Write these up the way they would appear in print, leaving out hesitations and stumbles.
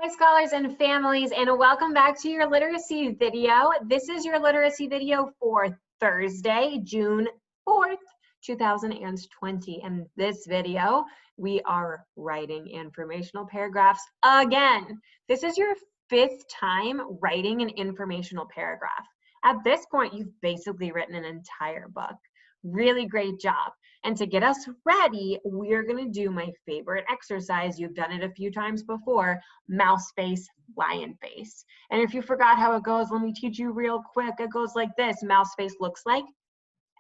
Hi scholars and families, and welcome back to your literacy video. This is your literacy video for Thursday, June 4th, 2020. In this video, we are writing informational paragraphs again. This is your 5th time writing an informational paragraph. At this point, you've basically written an entire book. Really great job. And to get us ready, we're going to do my favorite exercise. You've done it a few times before, mouse face, lion face. And if you forgot how it goes, let me teach you real quick. It goes like this. Mouse face looks like,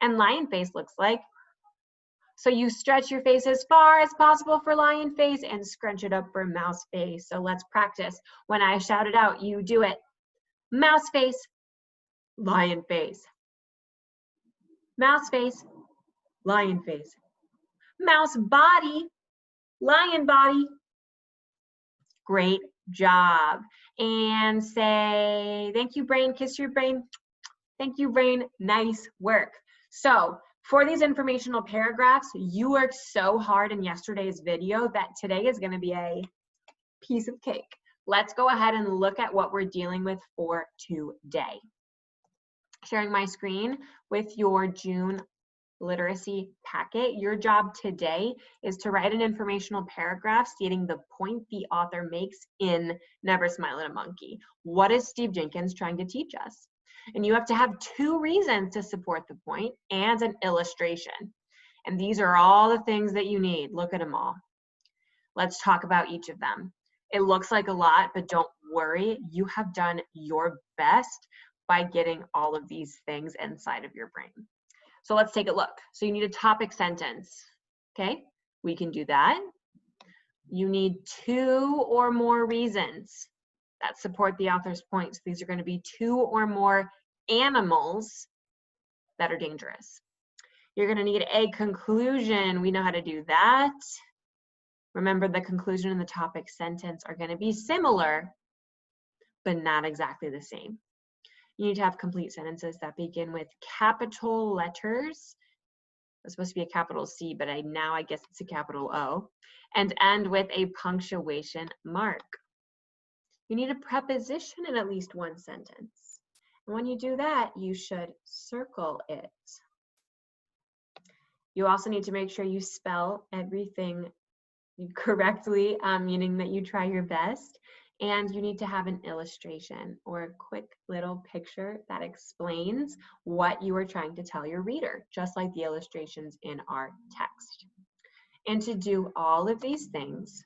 and lion face looks like. So you stretch your face as far as possible for lion face and scrunch it up for mouse face. So let's practice. When I shout it out, you do it. Mouse face, lion face. Mouse face, lion face. Mouse body, lion body. Great job. And say, thank you, brain. Kiss your brain. Thank you, brain. Nice work. So for these informational paragraphs, you worked so hard in yesterday's video that today is going to be a piece of cake. Let's go ahead and look at what we're dealing with for today. Sharing my screen with your June literacy packet. Your job today is to write an informational paragraph stating the point the author makes in Never Smile at a Monkey. What is Steve Jenkins trying to teach us? And you have to have 2 reasons to support the point and an illustration. And these are all the things that you need. Look at them all. Let's talk about each of them. It looks like a lot, but don't worry. You have done your best by getting all of these things inside of your brain. So let's take a look. So you need a topic sentence, okay? We can do that. You need 2 or more reasons that support the author's points. These are going to be 2 or more animals that are dangerous. You're going to need a conclusion. We know how to do that. Remember, the conclusion and the topic sentence are going to be similar, but not exactly the same. You need to have complete sentences that begin with capital letters. It's supposed to be a capital C, but now I guess it's a capital O. And end with a punctuation mark. You need a preposition in at least one sentence. And when you do that, you should circle it. You also need to make sure you spell everything correctly, meaning that you try your best. And you need to have an illustration or a quick little picture that explains what you are trying to tell your reader, just like the illustrations in our text. And to do all of these things,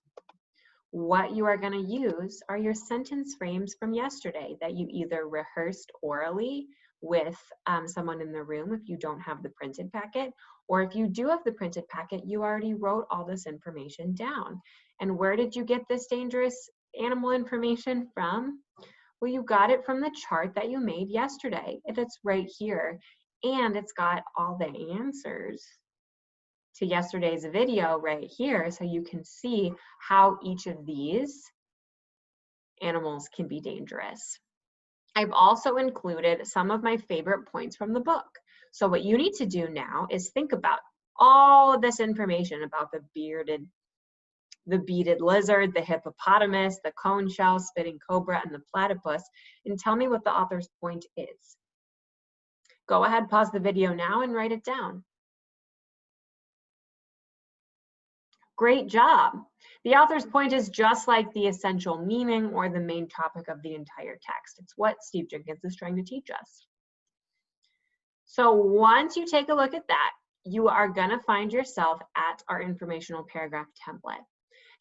what you are going to use are your sentence frames from yesterday that you either rehearsed orally with someone in the room if you don't have the printed packet, or if you do have the printed packet, you already wrote all this information down. And where did you get this dangerous animal information from? Well, you got it from the chart that you made yesterday. It's right here, and it's got all the answers to yesterday's video right here, so you can see how each of these animals can be dangerous. I've also included some of my favorite points from the book. So what you need to do now is think about all of this information about the beaded lizard, the hippopotamus, the cone shell, spitting cobra, and the platypus, and tell me what the author's point is. Go ahead, pause the video now and write it down. Great job. The author's point is just like the essential meaning or the main topic of the entire text. It's what Steve Jenkins is trying to teach us. So once you take a look at that, you are going to find yourself at our informational paragraph template.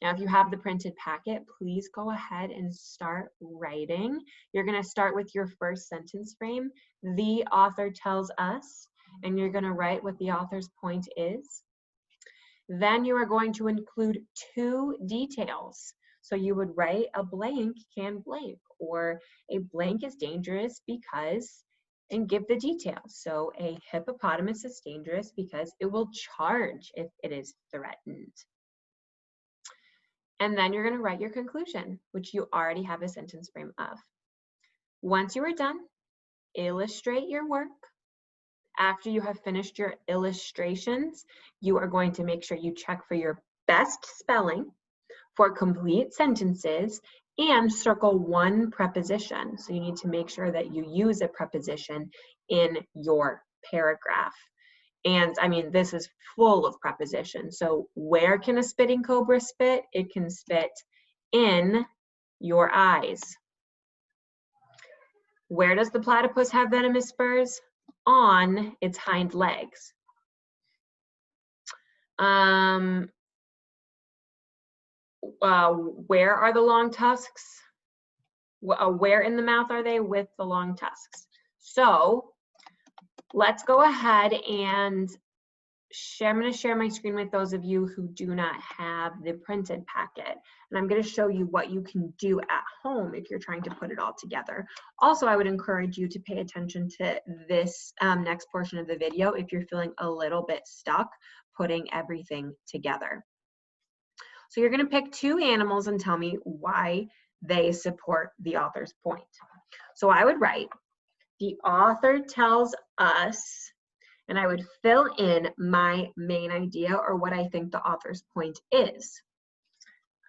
Now, if you have the printed packet, please go ahead and start writing. You're going to start with your first sentence frame, the author tells us, and you're going to write what the author's point is. Then you are going to include 2 details. So you would write a blank can blank, or a blank is dangerous because, and give the details. So a hippopotamus is dangerous because it will charge if it is threatened. And then you're going to write your conclusion, which you already have a sentence frame of. Once you are done, illustrate your work. After you have finished your illustrations, you are going to make sure you check for your best spelling, for complete sentences, and circle one preposition. So you need to make sure that you use a preposition in your paragraph. And I mean, this is full of prepositions. So where can a spitting cobra spit? It can spit in your eyes. Where does the platypus have venomous spurs? On its hind legs. Where are the long tusks? Where in the mouth are they? With the long tusks. So let's go ahead and I'm going to share my screen with those of you who do not have the printed packet. And I'm going to show you what you can do at home if you're trying to put it all together. Also, I would encourage you to pay attention to this next portion of the video if you're feeling a little bit stuck putting everything together. So you're going to pick two animals and tell me why they support the author's point. So I would write, the author tells us, and I would fill in my main idea or what I think the author's point is.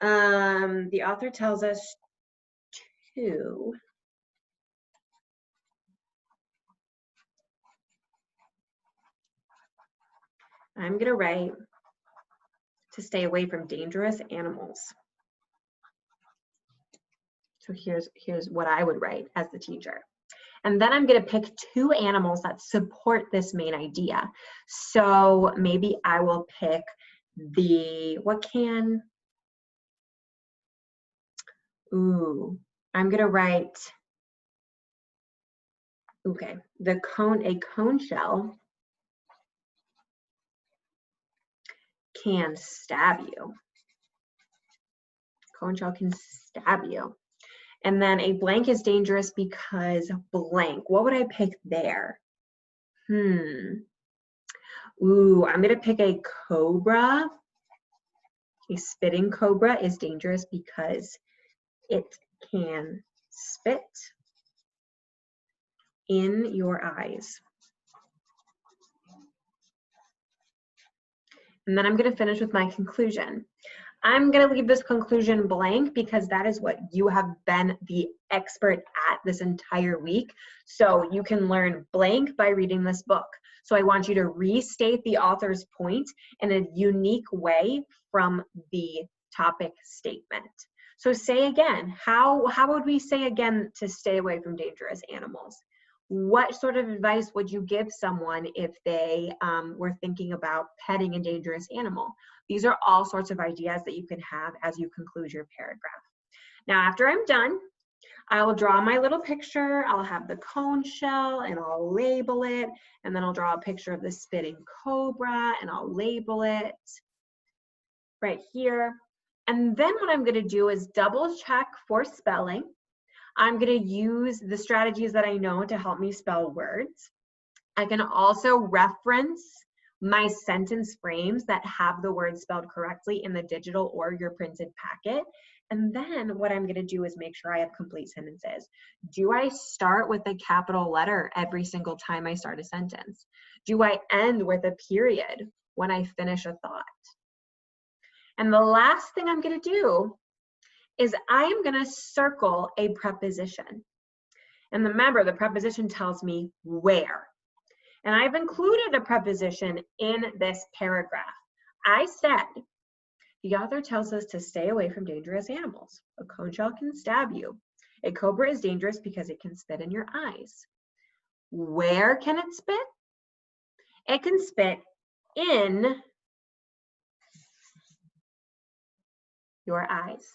The author tells us to I'm going to write to stay away from dangerous animals. So here's what I would write as the teacher. And then I'm going to pick two animals that support this main idea. So maybe I will pick I'm going to write, okay, a cone shell can stab you. Cone shell can stab you. And then a blank is dangerous because blank. What would I pick there? I'm going to pick a cobra. A spitting cobra is dangerous because it can spit in your eyes. And then I'm going to finish with my conclusion. I'm going to leave this conclusion blank because that is what you have been the expert at this entire week. So you can learn blank by reading this book. So I want you to restate the author's point in a unique way from the topic statement. So say again, how would we say again to stay away from dangerous animals? What sort of advice would you give someone if they were thinking about petting a dangerous animal? These are all sorts of ideas that you can have as you conclude your paragraph. Now, after I'm done, I will draw my little picture. I'll have the cone shell and I'll label it. And then I'll draw a picture of the spitting cobra and I'll label it right here. And then what I'm going to do is double check for spelling. I'm going to use the strategies that I know to help me spell words. I can also reference my sentence frames that have the word spelled correctly in the digital or your printed packet. And then what I'm going to do is make sure I have complete sentences. Do I start with a capital letter every single time I start a sentence? Do I end with a period when I finish a thought? And the last thing I'm going to do is I am going to circle a preposition. And remember, the preposition tells me where. And I've included a preposition in this paragraph. I said, the author tells us to stay away from dangerous animals. A cone shell can stab you. A cobra is dangerous because it can spit in your eyes. Where can it spit? It can spit in your eyes.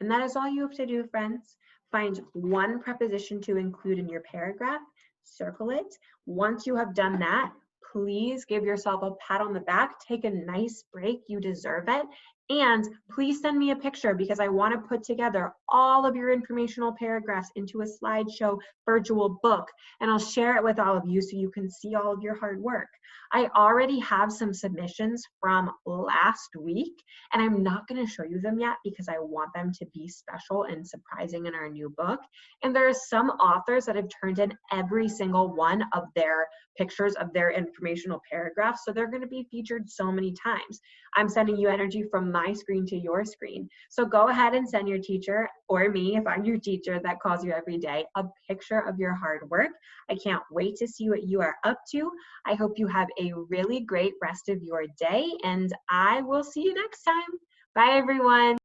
And that is all you have to do, friends. Find one preposition to include in your paragraph, circle it. Once you have done that, please give yourself a pat on the back, take a nice break, you deserve it. And please send me a picture because I want to put together all of your informational paragraphs into a slideshow virtual book, and I'll share it with all of you so you can see all of your hard work. I already have some submissions from last week, and I'm not going to show you them yet because I want them to be special and surprising in our new book. And there are some authors that have turned in every single one of their pictures of their informational paragraphs, so they're going to be featured so many times. I'm sending you energy from my screen to your screen. So go ahead and send your teacher, or me if I'm your teacher that calls you every day, a picture of your hard work. I can't wait to see what you are up to. I hope you have a really great rest of your day, and I will see you next time. Bye, everyone.